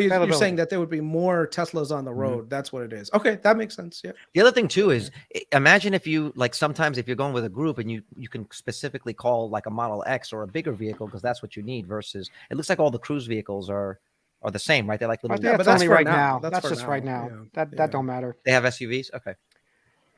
You're saying that there would be more Teslas on the road. That's what it is. Okay, that makes sense. Yeah. The other thing too is, imagine if you like sometimes if you're going with a group and you can specifically call like a Model X or a bigger vehicle because that's what you need. Versus, it looks like all the cruise vehicles are the same, right? They're like little. Yeah, but that's only right now. That's just right now. That don't matter. They have SUVs. Okay.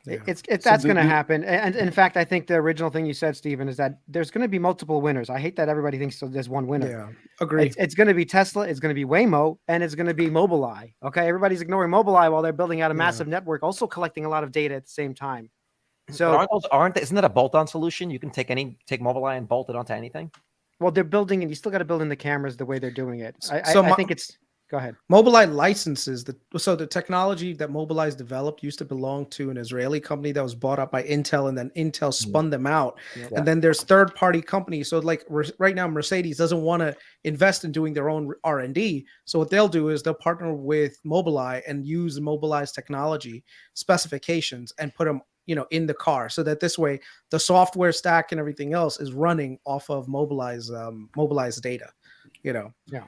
Yeah. That's going to happen. And in fact, I think the original thing you said, Stephen, is that there's going to be multiple winners. I hate that everybody thinks there's one winner. Yeah, agree. It's going to be Tesla, it's going to be Waymo, and it's going to be Mobileye. Okay, everybody's ignoring Mobileye while they're building out a massive network, also collecting a lot of data at the same time. So isn't that a bolt-on solution? You can take Mobileye and bolt it onto anything. Well, they're building, and you still got to build in the cameras the way they're doing it. I think it's. Go ahead. Mobileye licenses the technology that Mobileye's developed used to belong to an Israeli company that was bought up by Intel, and then Intel spun them out. Yeah. And then there's third-party companies. So like right now, Mercedes doesn't want to invest in doing their own R&D. So what they'll do is they'll partner with Mobileye and use Mobileye's technology specifications and put them, in the car, so that this way the software stack and everything else is running off of Mobileye's data.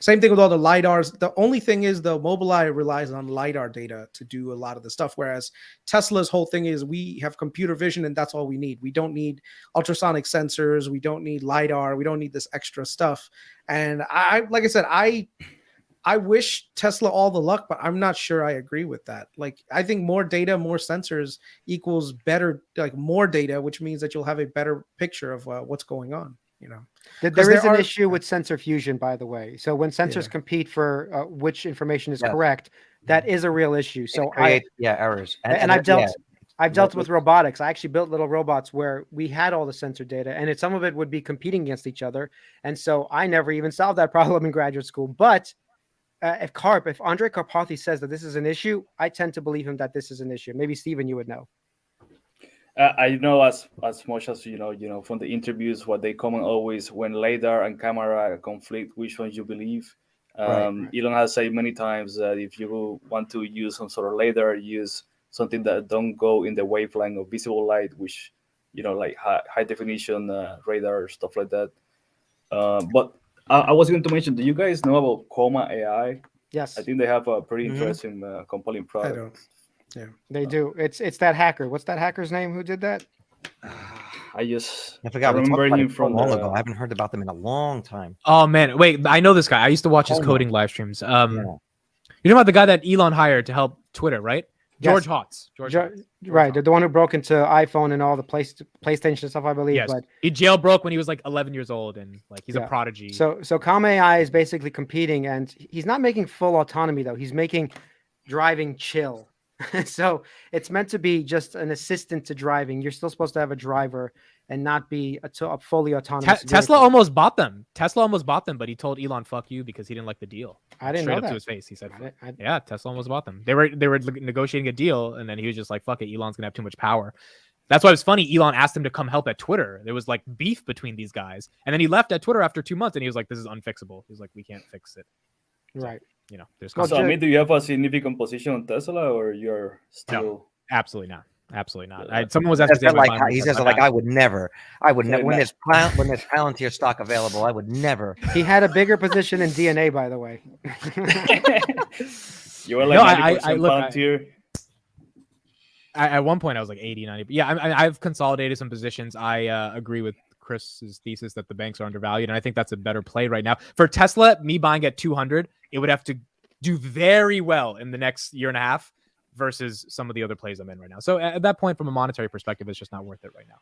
Same thing with all the LiDARs. The only thing is the Mobileye relies on LiDAR data to do a lot of the stuff, whereas Tesla's whole thing is we have computer vision and that's all we need. We don't need ultrasonic sensors. We don't need LiDAR. We don't need this extra stuff. And like I said, I wish Tesla all the luck, but I'm not sure I agree with that. Like, I think more data, more sensors equals better, like more data, which means that you'll have a better picture of what's going on. There is an issue with sensor fusion, by the way. So when sensors compete for which information is correct, that is a real issue. So errors. And I've dealt with robotics. I actually built little robots where we had all the sensor data, and some of it would be competing against each other. And so I never even solved that problem in graduate school. But if Andrei Karpathy says that this is an issue, I tend to believe him that this is an issue. Maybe Stephen, you would know. I know as much as from the interviews, what they comment always when LiDAR and camera conflict, which one you believe. Elon has said many times that if you want to use some sort of LiDAR, use something that don't go in the wavelength of visible light, which like high definition radar, stuff like that. But I was going to mention, do you guys know about Coma AI? Yes, I think they have a pretty interesting, compelling product. I don't. Yeah, they do. It's that hacker. What's that hacker's name who did that? I forgot. I remember him from long ago. I haven't heard about them in a long time. Oh man, wait! I know this guy. I used to watch his coding live streams. You know about the guy that Elon hired to help Twitter, right? George Hotz. Right, the one who broke into iPhone and all the PlayStation stuff, I believe. Yes, but he jailbroke when he was like 11 years old, and like he's a prodigy. So Coma AI is basically competing, and he's not making full autonomy though. He's making driving chill. So it's meant to be just an assistant to driving. You're still supposed to have a driver and not be a fully autonomous. Tesla almost bought them. But he told Elon, "Fuck you," because he didn't like the deal. I didn't Straight know up that. to his face. He said, "Yeah, Tesla almost bought them." They were negotiating a deal, and then he was just like, "Fuck it, Elon's gonna have too much power." That's why it was funny. Elon asked him to come help at Twitter. There was like beef between these guys, and then he left at Twitter after 2 months, and he was like, "This is unfixable." He was like, "We can't fix it." Right. There's so, do you have a significant position on Tesla, or you're still? No, absolutely not. Someone was asking, he says like, I would never. When there's Palantir stock available, I would never. He had a bigger position in DNA, by the way. You were like 90% Palantir. At one point, I was like 80, 90. But yeah, I've consolidated some positions. I agree with Chris's thesis that the banks are undervalued, and I think that's a better play right now. For Tesla, me buying at 200, it would have to do very well in the next year and a half versus some of the other plays I'm in right now. So at that point, from a monetary perspective, it's just not worth it right now.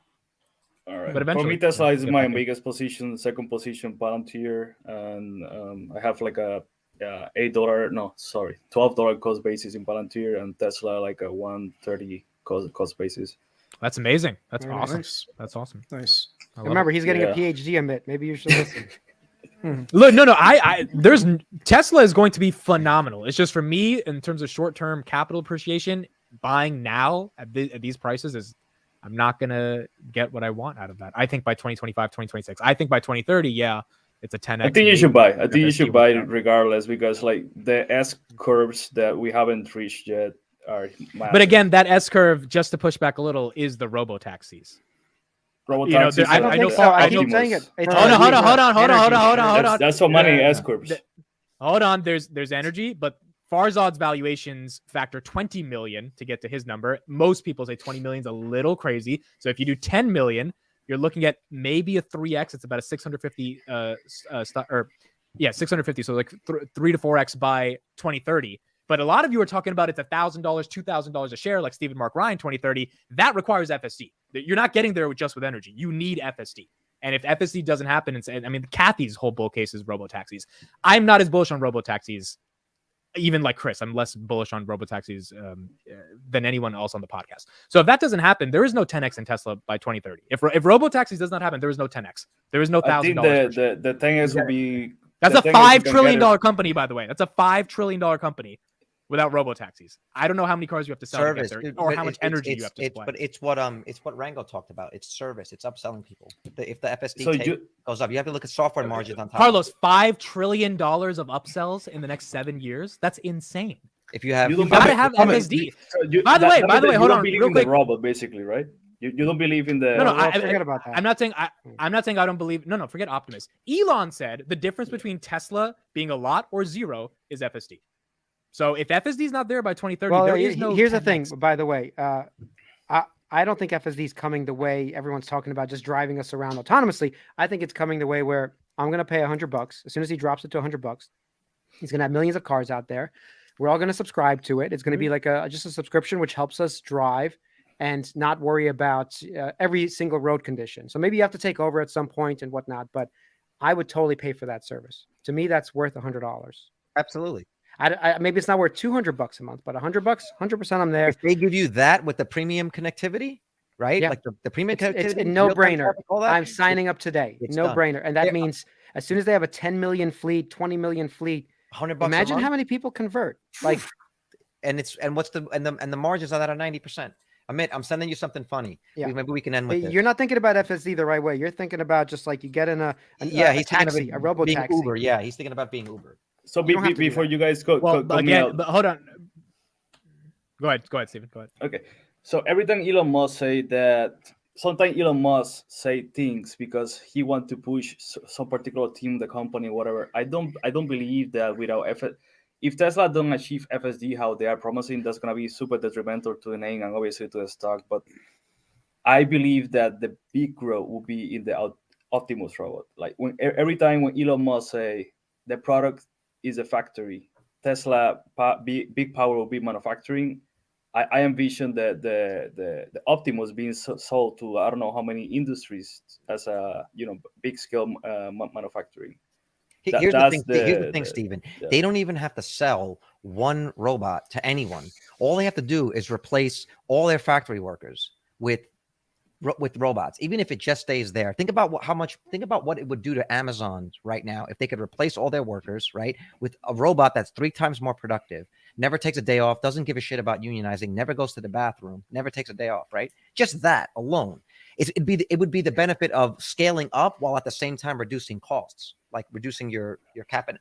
All right. But eventually, for me, Tesla is my biggest position. Second position, Palantir, and I have like a $12 cost basis in Palantir, and Tesla like a $130 cost basis. That's amazing. That's Very awesome. nice. That's awesome. Nice. Remember, he's getting a PhD, AMIT. Maybe you should listen. Look, no. There's Tesla is going to be phenomenal. It's just for me in terms of short-term capital appreciation, buying now at these prices is I'm not gonna get what I want out of that. I think by 2025, 2026. I think by 2030, it's a 10x. I think you should buy. I think you should buy regardless, because like the S curves that we haven't reached yet are massive. But again, that S curve, just to push back a little, is the robo-taxis. Robotaxis. I keep saying it. Hold on. That's so many S curves. Hold on. There's energy, but Farzad's valuations factor 20 million to get to his number. Most people say 20 million is a little crazy. So if you do 10 million, you're looking at maybe a 3x. It's about a 650 650. So like 3 to 4x by 2030. But a lot of you are talking about it's $1,000, $2,000 a share, like Stephen Mark Ryan 2030. That requires FSD. You're not getting there just with energy. You need FSD. And if FSD doesn't happen, I mean, Kathy's whole bull case is robotaxis. I'm not as bullish on robotaxis, even like Chris. I'm less bullish on robotaxis than anyone else on the podcast. So if that doesn't happen, there is no 10x in Tesla by 2030. If robotaxis does not happen, there is no 10x. There is no $1,000. I think the 10x will be. That's a $5 trillion company, by the way. That's a $5 trillion company without robotaxis. I don't know how many cars you have to sell to get there, or how much energy you have to supply. But it's what Rango talked about. It's service. It's upselling people. If the FSD goes up, you have to look at software margins on top. Carlos, $5 trillion of upsells in the next 7 years. That's insane. If you have, you gotta have FSD. By the way, hold on, real quick. The robot, basically, right? You don't believe in the. No, forget about that. I'm not saying I don't believe. No, forget Optimus. Elon said the difference between Tesla being a lot or zero is FSD. So if FSD is not there by 2030, there is no. Here's the thing, by the way. I don't think FSD is coming the way everyone's talking about, just driving us around autonomously. I think it's coming the way where I'm going to pay $100. As soon as he drops it to $100, he's going to have millions of cars out there. We're all going to subscribe to it. It's going to be like just a subscription, which helps us drive and not worry about every single road condition. So maybe you have to take over at some point and whatnot, but I would totally pay for that service. To me, that's worth $100. Absolutely. Maybe it's not worth $200 a month, but $100, 100% I'm there. If they give you that with the premium connectivity, right? Yeah. Like the premium connectivity, it's a no-brainer. I'm signing up today. No-brainer. And that means as soon as they have a 10 million fleet, 20 million fleet, $100. Imagine how many people convert. Like, and the margins on that are 90%. Amit, I'm sending you something funny. Yeah. Maybe we can end with this. You're not thinking about FSD the right way. You're thinking about just like you get in a taxi, a robo taxi. Uber. Yeah, he's thinking about being Uber. So before you guys go, but hold on. Go ahead, Stephen. Go ahead. Okay. So every time Elon Musk say that, sometimes Elon Musk say things because he want to push some particular team, the company, whatever. I don't believe that without if Tesla don't achieve FSD how they are promising, that's gonna be super detrimental to the name and obviously to the stock. But I believe that the big growth will be in the Optimus robot. Like every time when Elon Musk say the product is a factory, Tesla big power will be manufacturing. I envision the Optimus being sold to I don't know how many industries as a big scale manufacturing. Here's the thing, Stephen. Yeah. They don't even have to sell one robot to anyone. All they have to do is replace all their factory workers with robots, even if it just stays there. Think about what it would do to Amazon right now if they could replace all their workers, right, with a robot that's 3 times more productive, never takes a day off, doesn't give a shit about unionizing, never goes to the bathroom, never takes a day off, right? Just that alone. It would be the benefit of scaling up while at the same time reducing costs, like reducing your cap and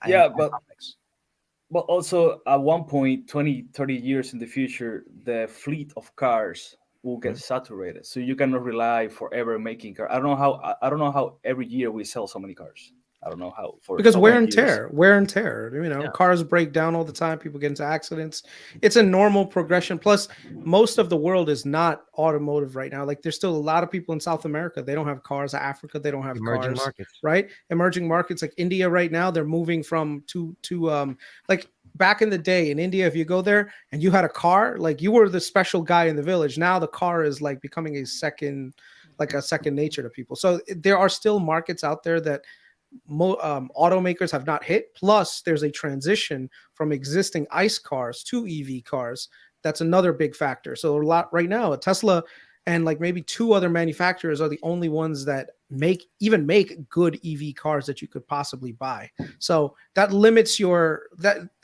but also at one point 20-30 years in the future, the fleet of cars will get saturated, so you cannot rely forever making cars. I don't know how every year we sell so many cars. I don't know how because wear and tear. Cars break down all the time. People get into accidents. It's a normal progression. Plus, most of the world is not automotive right now. Like there's still a lot of people in South America. They don't have cars. Africa, they don't have emerging cars. Markets. Right? Emerging markets like India right now, they're moving from to like back in the day in India, if you go there and you had a car, like you were the special guy in the village. Now the car is like becoming a second nature to people. So there are still markets out there that automakers have not hit. Plus, there's a transition from existing ICE cars to EV cars. That's another big factor. So a lot right now, Tesla and like maybe 2 other manufacturers are the only ones that make good EV cars that you could possibly buy. So that limits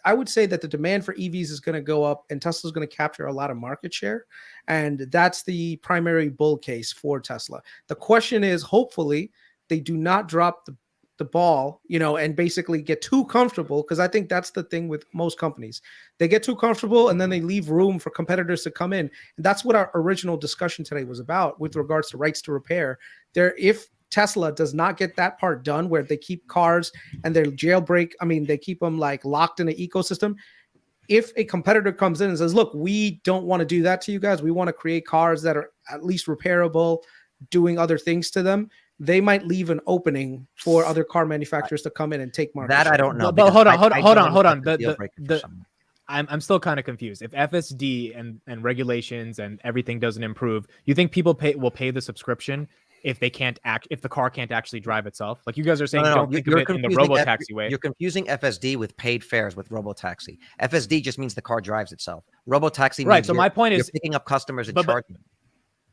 I would say that the demand for EVs is going to go up and Tesla's going to capture a lot of market share. And that's the primary bull case for Tesla. The question is, hopefully they do not drop the ball, and basically get too comfortable, because I think that's the thing with most companies. They get too comfortable and then they leave room for competitors to come in. And that's what our original discussion today was about with regards to rights to repair. If Tesla does not get that part done, where they keep cars and they jailbreak, they keep them like locked in an ecosystem. If a competitor comes in and says, look, we don't want to do that to you guys, we want to create cars that are at least repairable, doing other things to them, they might leave an opening for other car manufacturers to come in and take market share. I don't know. But hold on. The I'm still kind of confused. If FSD and regulations and everything doesn't improve, you think people will pay the subscription if they can't if the car can't actually drive itself? Like you guys are saying, don't think of it in the robo-taxi way. You're confusing FSD with paid fares with robo-taxi. FSD just means the car drives itself. Robo-taxi means right. So my point is picking up customers and charging them.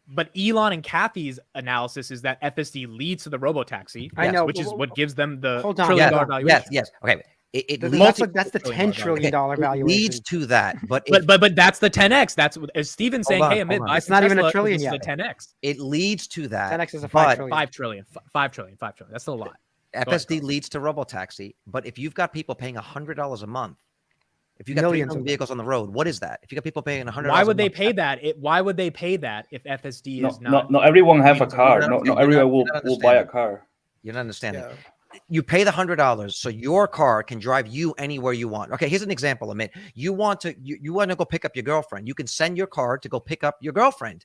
But Elon and Kathy's analysis is that FSD leads to the robo-taxi, I know, which is what gives them the $1 $1 trillion valuation. Yes. Okay. That's the $10 trillion valuation. Leads to that, but that's the 10x. That's as Steven's saying. Hey, Amit, it's not even a trillion yet. The 10x. It leads to that. 10x is a 5 trillion. 5 trillion. 5 trillion. That's still a lot. FSD leads to robotaxi, but if you've got people paying $100 a month, if you got millions of vehicles on the road, what is that? If you got people paying $100, why would they pay that? Why would they pay that if FSD is not? No, everyone have a car. No, everyone will buy a car. You're not understanding. Yeah. You pay the $100 so your car can drive you anywhere you want. Okay, here's an example, Amit. You want to go pick up your girlfriend. You can send your car to go pick up your girlfriend.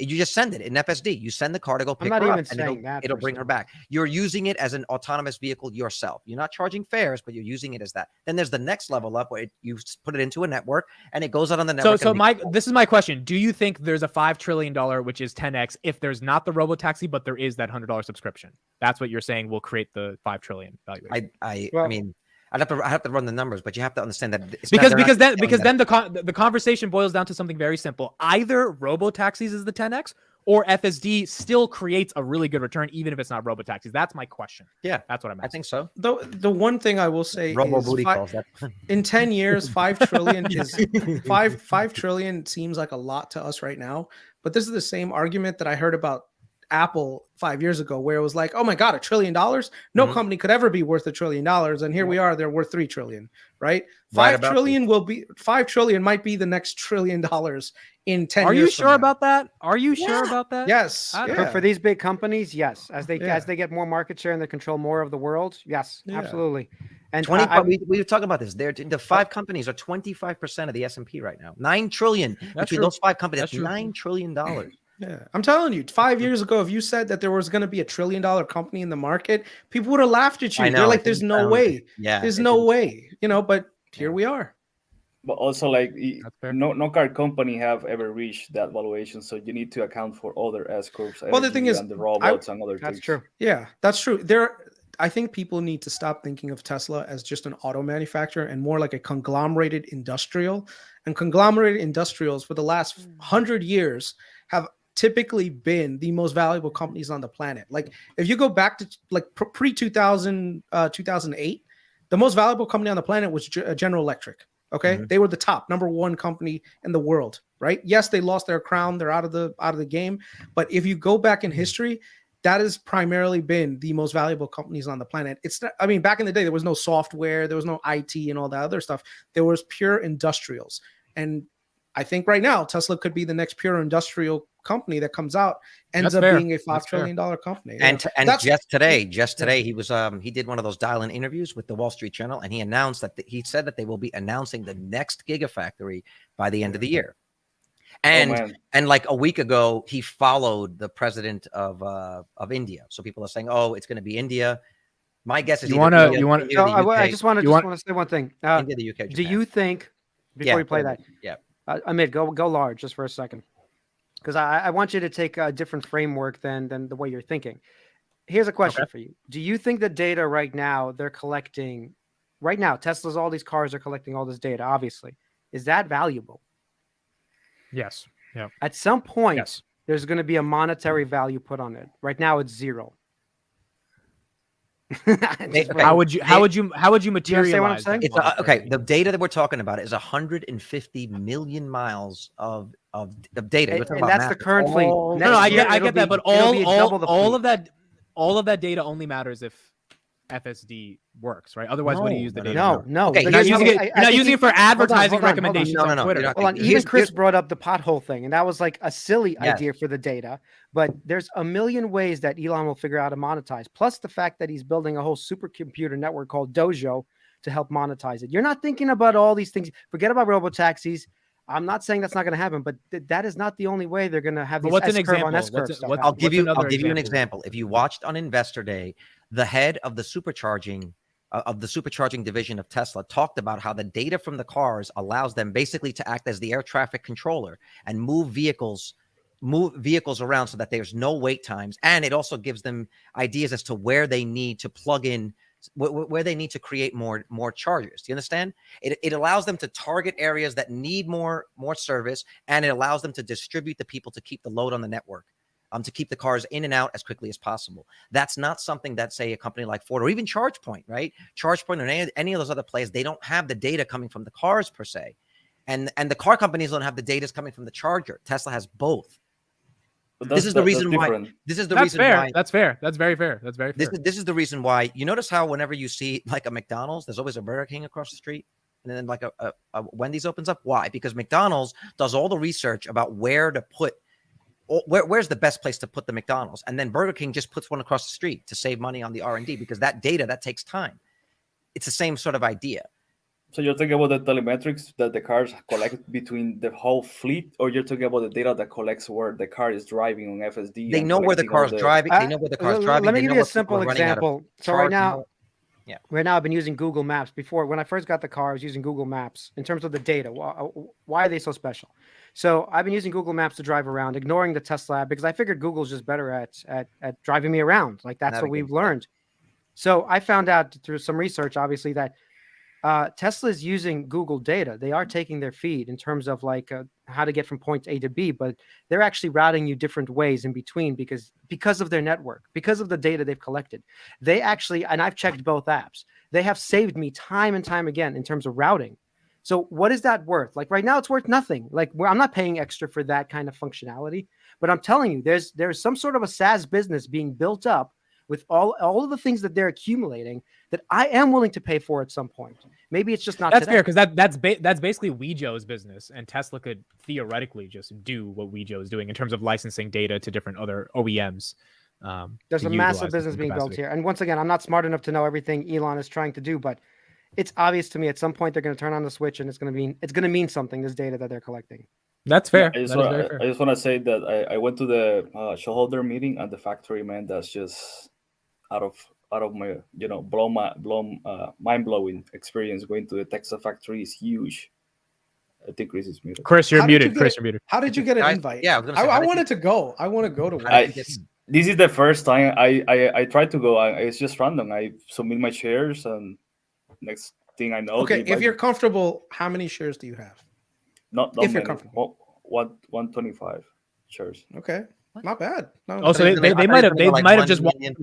You just send it in FSD. You send the car to go pick her up, and it'll bring her back. You're using it as an autonomous vehicle yourself. You're not charging fares, but you're using it as that. Then there's the next level up where you put it into a network, and it goes out on the network. This is my question. Do you think there's a $5 trillion, which is 10x, if there's not the robotaxi, but there is that $100 subscription? That's what you're saying will create the $5 trillion valuation. I mean, I have to run the numbers, but you have to understand that because then the conversation boils down to something very simple. Either robotaxis is the 10x, or FSD still creates a really good return, even if it's not robotaxis. That's my question. Yeah, that's what I'm asking. I think so. The one thing I will say is in 10 years, 5 trillion is 5 trillion seems like a lot to us right now. But this is the same argument that I heard about Apple 5 years ago, where it was like, oh my God, $1 trillion. No company could ever be worth $1 trillion. And here we are, they're worth 3 trillion, right? 5 trillion might be the next $1 trillion in 10 years. Are you sure about that? Are you sure about that? Yes. For these big companies, yes. As they get more market share and they control more of the world, yes, absolutely. And we were talking about this. The 5 companies are 25% of the S&P right now. 9 trillion between those 5 companies. That's $9 trillion. Yeah, I'm telling you, 5 years ago, if you said that there was going to be $1 trillion company in the market, people would have laughed at you. They're like, "There's no way. There's no way." But here we are. But also, like, no car company have ever reached that valuation, so you need to account for other S corps. Well, the thing is, and the robots and other things. That's true. Yeah, that's true. I think people need to stop thinking of Tesla as just an auto manufacturer and more like a conglomerated industrial. And conglomerated industrials for the last 100 years have typically been the most valuable companies on the planet. Like if you go back to like pre-2000, 2008, the most valuable company on the planet was General Electric. Okay. They were the top #1 company in the world, right? Yes, they lost their crown. They're out of the game. But if you go back in history, that has primarily been the most valuable companies on the planet. Back in the day, there was no software, there was no IT and all that other stuff. There was pure industrials. And I think right now, Tesla could be the next pure industrial company that comes out, ends up being a $5 trillion company. And just today, he did one of those dial-in interviews with the Wall Street Journal, and he announced that he said that they will be announcing the next gigafactory by the end of the year. And like a week ago, he followed the president of India. So people are saying, "Oh, it's going to be India." My guess is I just want to say one thing. India, the UK, Japan. Do you think before you play that? Yeah. Amit, go large just for a second, because I want you to take a different framework than the way you're thinking. Here's a question for you. Do you think the data right now they're collecting, right now, Tesla's, all these cars are collecting all this data, obviously. Is that valuable? Yes. Yeah. At some point, there's going to be a monetary value put on it. Right now, it's zero. How would you materialize that? The data that we're talking about is 150 million miles of data. And that's the current fleet. I get that, but all of that data only matters if FSD works, right? Otherwise, what do you use the data? No. Okay, You're not using it. You're not using it for advertising hold on. recommendations No, on Twitter. you're not. Hold on. Even Chris brought up the pothole thing, and that was like a silly idea for the data. But there's a million ways that Elon will figure out how to monetize. Plus the fact that he's building a whole supercomputer network called Dojo to help monetize it. You're not thinking about all these things. Forget about robo-taxis. I'm not saying that's not going to happen, but that is not the only way they're going to have these S-curve on S-curve stuff. I'll give you an example. If you watched on Investor Day, the head of the supercharging division of Tesla talked about how the data from the cars allows them basically to act as the air traffic controller and move vehicles around so that there's no wait times, and it also gives them ideas as to where they need to plug in, where they need to create more chargers. Do you understand? It allows them to target areas that need more service, and it allows them to distribute the people to keep the load on the network, to keep the cars in and out as quickly as possible. That's not something that, say, a company like Ford or even ChargePoint, right? ChargePoint or any of those other players, they don't have the data coming from the cars per se, and the car companies don't have the data coming from the charger. Tesla has both. This is the reason why. This is the reason why. That's fair. That's very fair. That's very fair. This is the reason why. You notice how whenever you see like a McDonald's, there's always a Burger King across the street, and then like a Wendy's opens up. Why? Because McDonald's does all the research about where to put, where's the best place to put the McDonald's, and then Burger King just puts one across the street to save money on the R&D, because that data, that takes time. It's the same sort of idea. So you're talking about the telemetrics that the cars collect between the whole fleet, or you're talking about the data that collects where the car is driving on FSD? They know where the car's driving. They know where the car's driving. Let me give you a simple example. So right now I've been using Google Maps. Before, when I first got the car, I was using Google Maps in terms of the data. Why are they so special? So I've been using Google Maps to drive around, ignoring the Tesla app, because I figured Google's just better at driving me around. Like, that's what we've learned. So I found out through some research, obviously, that Tesla is using Google data. They are taking their feed in terms of like how to get from point A to B, but they're actually routing you different ways in between because of their network, because of the data they've collected. They actually, and I've checked both apps, they have saved me time and time again in terms of routing. So what is that worth? Like right now, it's worth nothing. Like I'm not paying extra for that kind of functionality, but I'm telling you, there's some sort of a SaaS business being built up with all of the things that they're accumulating that I am willing to pay for at some point. Maybe it's just not. That's fair, because that's basically Wejo's business, and Tesla could theoretically just do what Wejo is doing in terms of licensing data to different other OEMs. There's a massive business being built here, and once again, I'm not smart enough to know everything Elon is trying to do, but it's obvious to me at some point they're going to turn on the switch, and it's going to mean something. This data that they're collecting. That's fair. I just want to say that I went to the shareholder meeting at the factory, man. That's just out of my mind-blowing experience. Going to the Texas factory is huge. I think Chris is muted. Chris, you're muted. Chris, you're muted. How did you get an invite? Yeah, I wanted to go. I want to go to one. This is the first time I tried to go. It's just random. I submit my shares, and next thing I know. Okay, if you're comfortable, how many shares do you have? Not if many. You're comfortable. 125 shares. Okay. Not bad. No, so they might have just wanted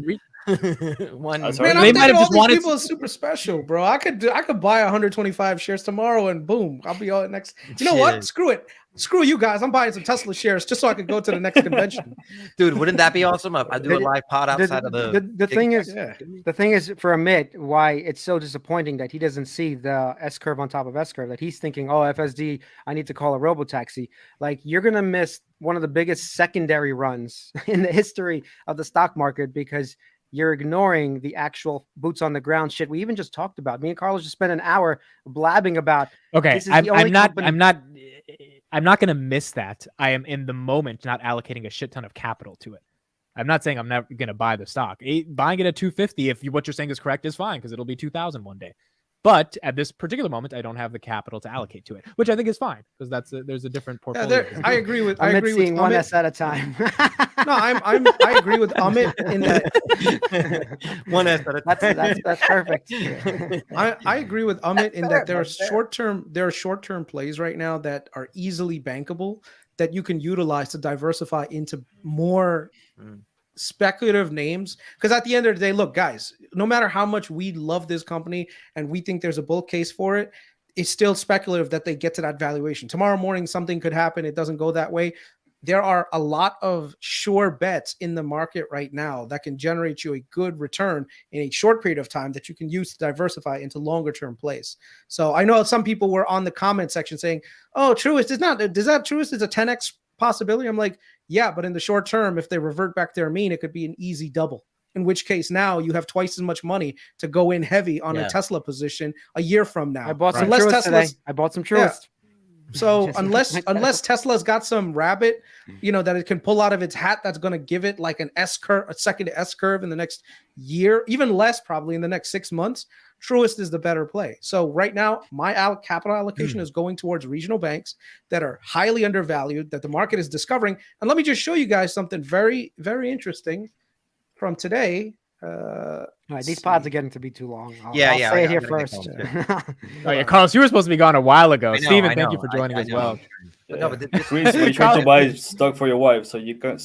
one. Man, I'm thinking all these people are super special, bro. I could buy 125 shares tomorrow, and boom, I'll be all next. You know what? Screw it. Screw you guys. I'm buying some Tesla shares just so I can go to the next convention. Dude, wouldn't that be awesome? I do a live pod outside of the thing is for Amit, why it's so disappointing that he doesn't see the S-curve on top of S-curve, that he's thinking, oh, FSD, I need to call a robo-taxi. Like, you're going to miss one of the biggest secondary runs in the history of the stock market because you're ignoring the actual boots on the ground shit we even just talked about. Me and Carlos just spent an hour blabbing about. Okay, I'm not going to miss that. I am in the moment not allocating a shit ton of capital to it. I'm not saying I'm never going to buy the stock. Buying it at 250, if what you're saying is correct, is fine because it'll be 2,000 one day. But at this particular moment, I don't have the capital to allocate to it, which I think is fine because there's a different portfolio. Yeah, I agree with one S at a time. No, I agree with Amit in that one S at a time. That's perfect. I agree with Amit in that there are short-term plays right now that are easily bankable that you can utilize to diversify into more speculative names. Because at the end of the day, look, guys, no matter how much we love this company and we think there's a bull case for it, it's still speculative that they get to that valuation. Tomorrow morning, something could happen. It doesn't go that way. there are a lot of sure bets in the market right now that can generate you a good return in a short period of time that you can use to diversify into longer term plays. So I know some people were on the comment section saying, oh, Truist is not, does that Truist is a 10x possibility? I'm like, yeah, but in the short term, if they revert back their mean, it could be an easy double. In which case now you have twice as much money to go in heavy on a Tesla position a year from now. I bought some Truist today. I bought some Truist. So unless Tesla's got some rabbit, that it can pull out of its hat, that's going to give it like an S curve, a second S curve in the next year, even less probably in the next 6 months, Truist is the better play. So right now, my capital allocation is going towards regional banks that are highly undervalued, that the market is discovering. And let me just show you guys something very, very interesting from today. These pods are getting to be too long. I'll say it here first. Carlos, you were supposed to be gone a while ago. Steven, thank you for joining as well. No, but Chris, make sure to buy stock for your wife so you can,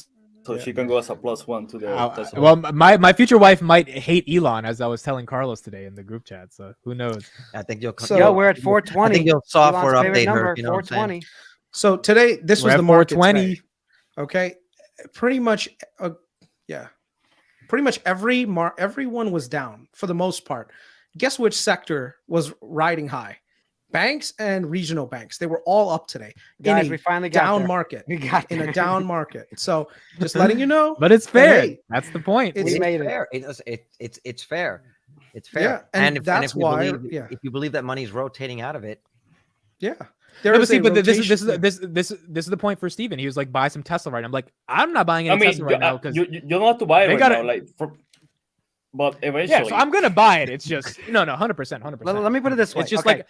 she can go as a +1 to the. Well, my future wife might hate Elon, as I was telling Carlos today in the group chat. So who knows? I think you'll. We're at 420. I think you'll software update her. 420. So today, this was the market 420. Okay, pretty much. Pretty much everyone was down for the most part. Guess which sector was riding high? Banks and regional banks. They were all up today. Guys, we finally got down there. market. We got in a down market. So just letting you know. But it's fair. Hey, that's the point. It's fair. It's fair. It's fair. Yeah, and if you believe that money's rotating out of it. Yeah. This is the point for Steven. He was like, buy some Tesla right now. I'm like, I'm not buying any Tesla right now because you don't have to buy it right now. But eventually, yeah. So I'm gonna buy it. It's just 100%. Let me put it this way. It's just like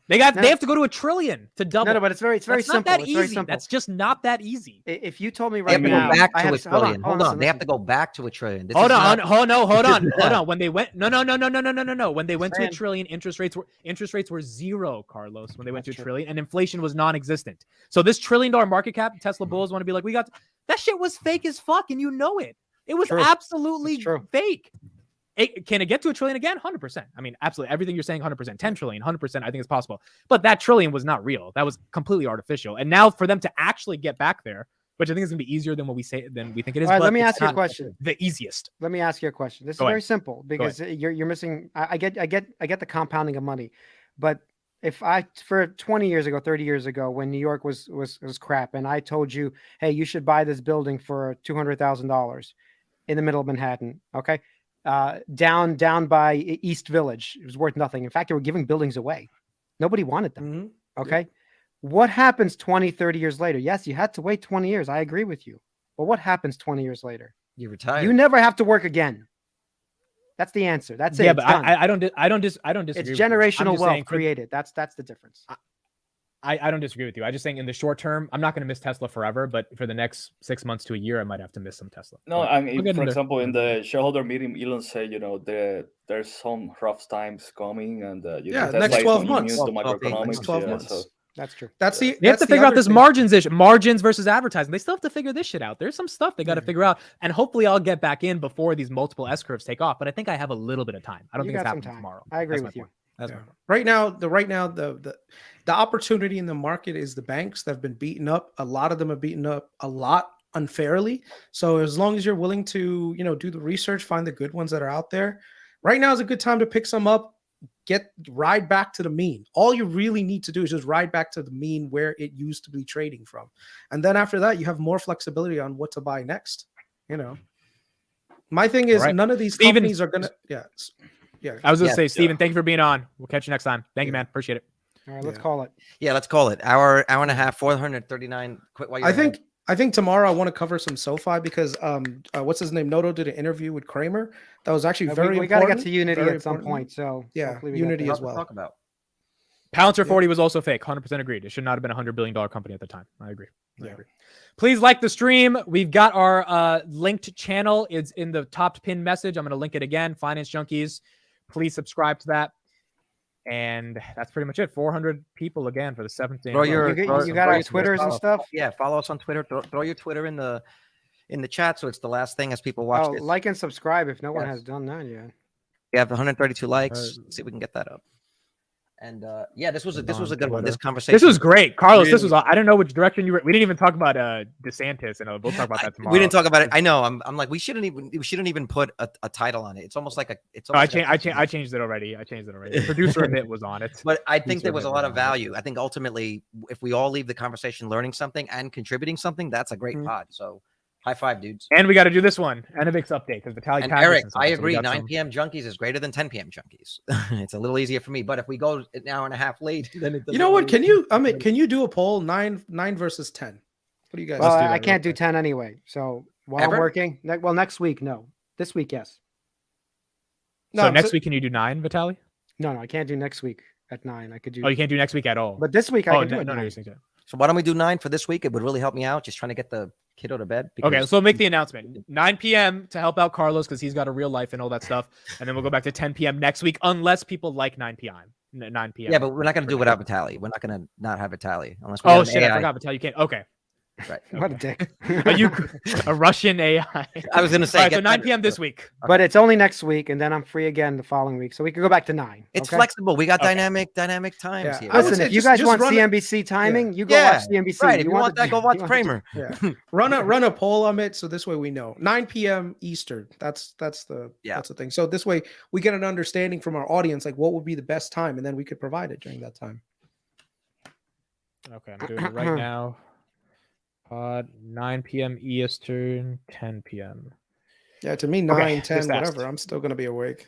they have to go to $1 trillion to double. No, but it's very simple. It's very simple. That's just not that easy. If you told me right now, they have to go back to $1 trillion. Hold on, they have to go back to $1 trillion. Hold on. When they went, no. When they went to $1 trillion, interest rates were zero, Carlos. When they went to $1 trillion, and inflation was non-existent. So this $1 trillion market cap, Tesla bulls want to be like, that shit was fake as fuck, and you know it. It was absolutely fake. Can it get to $1 trillion again? 100%. I mean, absolutely. Everything you're saying, 100%. 10 trillion, 100%. I think it's possible. But that trillion was not real. That was completely artificial. And now for them to actually get back there, which I think is going to be easier than what we think it is. All right, let me ask you a question. The easiest. Let me ask you a question. This is very simple because you're missing. I get the compounding of money, but for 20 years ago, 30 years ago, when New York was crap, and I told you, hey, you should buy this building for $200,000 in the middle of Manhattan. Okay. Down by East Village. It was worth nothing. In fact, they were giving buildings away. Nobody wanted them. Mm-hmm. Okay. Yeah. What happens 20, 30 years later? Yes, you had to wait 20 years. I agree with you. But what happens 20 years later? You retire. You never have to work again. That's the answer. That's it. Yeah, but I don't disagree. It's generational wealth created. That's the difference. I don't disagree with you. I just think in the short term, I'm not going to miss Tesla forever, but for the next 6 months to a year, I might have to miss some Tesla. No, I mean, for example, in the shareholder meeting, Elon said, there's some rough times coming, and Tesla next 12 months. To macroeconomics, 12 months. So. That's true. They have to figure out this margins issue, margins versus advertising. They still have to figure this shit out. There's some stuff they got to figure out, and hopefully I'll get back in before these multiple S curves take off. But I think I have a little bit of time. I don't think it's happening tomorrow. I agree with you. Right now, the opportunity in the market is the banks that have been beaten up. A lot of them are beaten up a lot unfairly. So as long as you're willing to, do the research, find the good ones that are out there. Right now is a good time to pick some up, ride back to the mean. All you really need to do is just ride back to the mean where it used to be trading from. And then after that, you have more flexibility on what to buy next. My thing is none of these companies are going to, Yeah. I was going to say, Steven, thank you for being on. We'll catch you next time. Thank you, man. Appreciate it. All right, let's call it. Yeah, let's call it. Hour and a half, 439. Quit while you're I think tomorrow I want to cover some SoFi because what's his name? Noto did an interview with Kramer. That was actually very important. We got to get to Unity at some point. So yeah, Unity as well. Talk about. Palantir 40 was also fake. 100% agreed. It should not have been a $100 billion company at the time. I agree. Please like the stream. We've got our linked channel. It's in the top pinned message. I'm going to link it again. Finance Junkies. Please subscribe to that. And that's pretty much it. 400 people again for the 7th day. You got our Twitters and stuff? Yeah, follow us on Twitter. Throw your Twitter in the chat so it's the last thing as people watch this. Like and subscribe if no one has done that yet. We have 132 likes. Let's see if we can get that up. And yeah, this was a good one. This This conversation. was great, Carlos. This Really- was. I don't know which direction you were. We didn't even talk about DeSantis, and we'll talk about that tomorrow. We didn't talk about it. I know. I'm like, we shouldn't even put a title on it. It's almost like a. It's. Oh, I almost changed it already. Producer Amit was on it. But I think there was a lot of Producer Amit was on it. value. I think ultimately, if we all leave the conversation learning something and contributing something, that's a great pod. So, high five, dudes. And we got to do this one, Enovix update, because VITALY. And Eric, I agree. 9 p.m. Junkies is greater than 10 p.m. Junkies. It's a little easier for me, but if we go an hour and a half late, then it You know what? Can you do a poll 9 versus 10? What do you guys? Well, do that I real can't do quick. 10 anyway. So while Ever? I'm working, next week, no. This week, yes. So next week, can you do 9, VITALY? No, I can't do next week at 9. I could do. Oh, you can't do next week at all. But this week I oh, can do no, it. no, at you're 9. saying that. So why don't we do 9 for this week? It would really help me out. Just trying to get the kiddo to bed. Okay, because- so we'll make the announcement 9 p.m. to help out Carlos because he's got a real life and all that stuff, and then we'll go back to 10 p.m. next week unless people like 9 p.m. 9 p.m. Yeah, but we're not going to do it without VITALY. We're not going to not have VITALY unless we Oh have an shit, I AI. forgot VITALY. You can't. Okay. Right. What a dick. Are you a Russian AI? I was going to say. All right, so get 9 that- p.m. this week. But it's only next week, and then I'm free again the following week. So we could go back to 9. It's okay? flexible. We got Okay. dynamic times Yeah, here. I would Listen, say if you just- guys just want run it- CNBC timing, you go Yeah, watch CNBC. Right. If you want that, go watch you Kramer. Yeah. run a poll on it so this way we know 9 p.m. Eastern. That's the thing. So this way we get an understanding from our audience like what would be the best time, and then we could provide it during that time. Okay, I'm doing it right now. 9 p.m. Eastern, 10 p.m. Yeah, to me 9, Okay, 10, just asked. whatever. I'm still gonna be awake.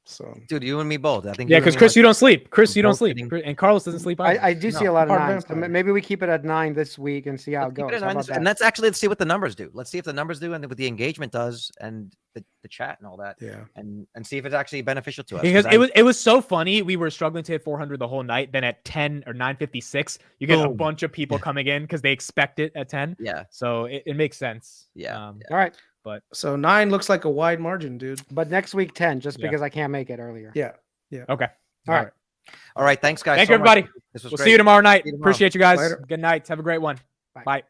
So Dude, you and me both. I think. Yeah, you and because me Chris, are- you don't sleep. Chris, you don't both sleep, getting- and Carlos doesn't sleep either. I do see a No. lot of Hard 9s. So vampire. maybe we keep it at 9 this week and see how Let's it keep goes. it at How 9 about this- that? and let's actually see what the numbers do. Let's see if the numbers do, and what the engagement does, and the chat and all that, yeah. and see if it's actually beneficial to us. Because 'Cause it was so funny. We were struggling to hit 400 the whole night. Then at 10 or 9:56, you get a Boom. bunch of people coming in because they expect it at 10. yeah, So it makes sense. Yeah. All right. So 9 looks like a wide margin, dude. But next week, 10, just Yeah. because I can't make it earlier. Yeah. Okay. All right. All right. Thanks, guys. Thank so you, much. everybody. This was We'll great. see you tomorrow night. See you tomorrow. Appreciate you guys. Later. Good night. Have a great one. Bye. Bye.